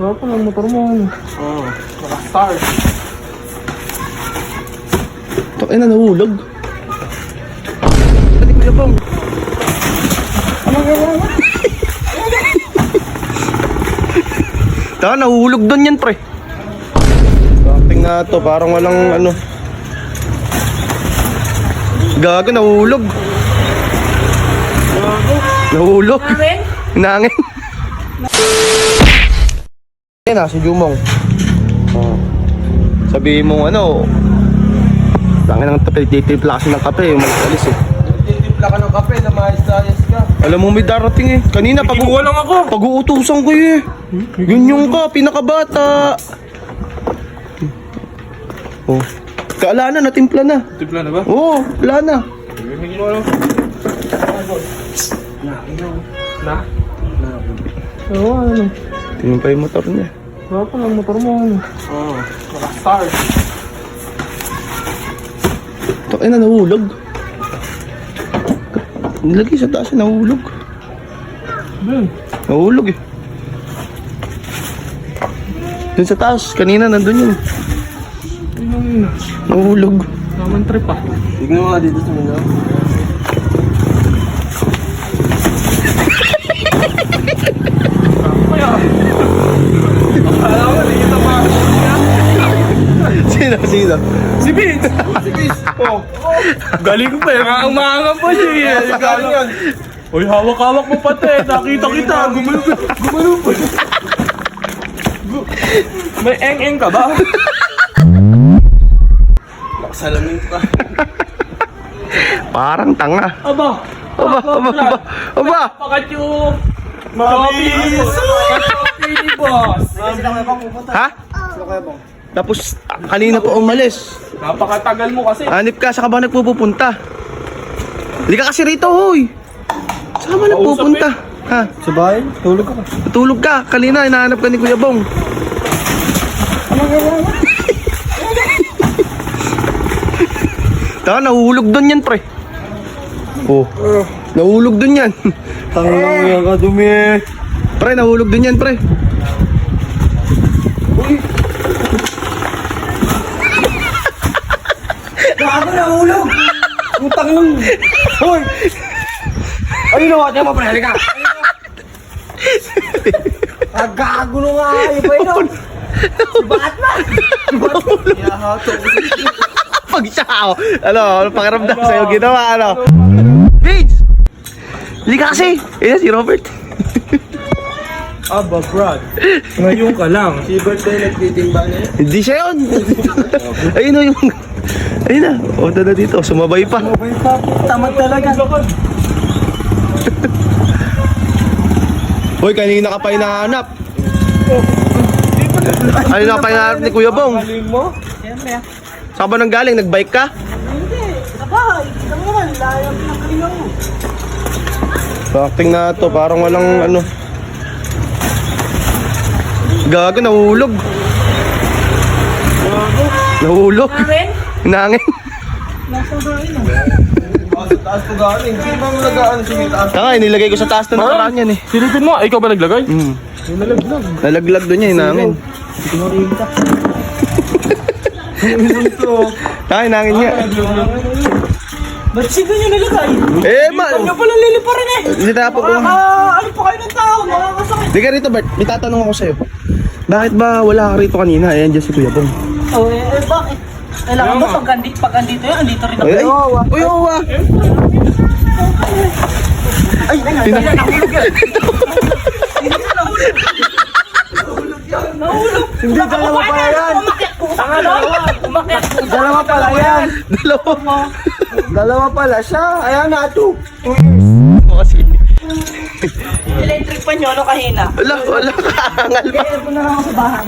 Wala pa ng motor mo. Oo. Naka-start. Takay na, nahulog. Pati Kuya Bong. Anong gano'n? Taka, nahulog doon yan, pre. Something na to, parang walang ano. Gago, nahulog. Nahulog. Nangin. Yan na, si Jumong. Oh. Sabihin mo ano, tangin ng tape, titimpla kasi ng kape, malis eh. Titimpla ka ng kape na maayos-ayos ka. Alam mo may darating eh. Kanina Kinuha lang ako. pag-uutusan ko eh. Ganyan ka, pinakabata. Oh. Kaala na, natimpla na. Timpla na ba? Oo, wala na. Bibigyan mo ano? Na? Oo, ano? Tingnan pa yung motor niya. Wala pa ng motor mo. Oo. Naka-start. Takay na, nahulog. Nilagay sa taas, nahulog. Nahulog eh. Dun sa taas, kanina nandun yun. Nahulog. Naman trip ah. Tignan mo nga dito sa mga. Kaya. Akala ko, hindi kita pa. Sino? Si Vince! Si Vince! Oh. Galing pa eh. Umaangang pa siya eh. Galing yan. Uy, hawak-hawak mo pati. Nakita kita. Gumalong pa. May eng-eng ka ba? Nakasalamin ka. Parang tanga. Aba! Aba! Pakat yung... Mabilis! Mabilis, boss! Ha? Tapos kanina pa umalis. Napakatagal mo kasi. Hanip ka, saka ba nagpupunta? Hindi ka kasi rito, hoy. Saan ba nagpupunta? Ha? Sa bahay? Tulog ako. Natulog ka. Kanina, hinahanap ka ni Kuya Bong. Taka, nahulog doon yan, pre. Oh. Nahulog doon yan. Tangang yan ka, dumi. Pre, nahulog doon yan, pre. Gago na hulog! Utang lang! Hoy! Ayun o, tiyan mo pre, halika! Gago na nga, ayun ba yun? Si Batman! Si Batman! Yahato! Pag siya, ano pakiramdam sa'yo ginawa, ano? Vince! Hindi ka kasi! Ayan, si Robert. Aba, Brad. Ngayon ka lang. Si birthday nagtitimba niya. Hindi siya yun. Ayun o yung... Ayun na. O, na dito. Sumabay pa. Abay pa, tamad talaga. Hoy, kanina ka pa hinahanap. Kanina ka pa hinahanap ni Kuya Bong. Galing mo? Saan ba nang galing? Nagbike ka? Hindi, sa bahay. Alam naman, layang pinakalingaw mo. Acting na to. Parang walang ano. Gago, nahulog. Nahulog. Nangin. Nasa bahay na. Sa taas ko galing. Sino ba mo nagaan sa taas? Tanga, nilagay ko sa taas na nakaraan yan eh. Silipin mo, ikaw ba naglagay? Hmm. Yung nalaglag. Nalaglag doon yan, nangin. Hindi ko marinta. Ay, nangin niya. Ba't sigo nyo nilagay? Eh, ma... Huwag nyo pala liliparin eh. Hindi na po kung... Ano pa kayo ng tao? Makakasakit. Di ka rito, Bert. May tatanong ako sa'yo. Bakit ba wala ka rito kanina? Ayan dyan si Kuya Bong. Oh, bakit? Kailangan ba pag andito yun, andito rin ako. Ay, uy, owa. Ay, Nahulog. Hindi, dalawa pala yan. Umakyat po. Tanga na. Umakyat po. Dalawa pala yan. dalawa. Dalawa pala siya. Ayan na, ito. Kasi, Electric pa nyo, ano kahina? wala ka. Angal pa. Kaya po na lang ako sa bahay.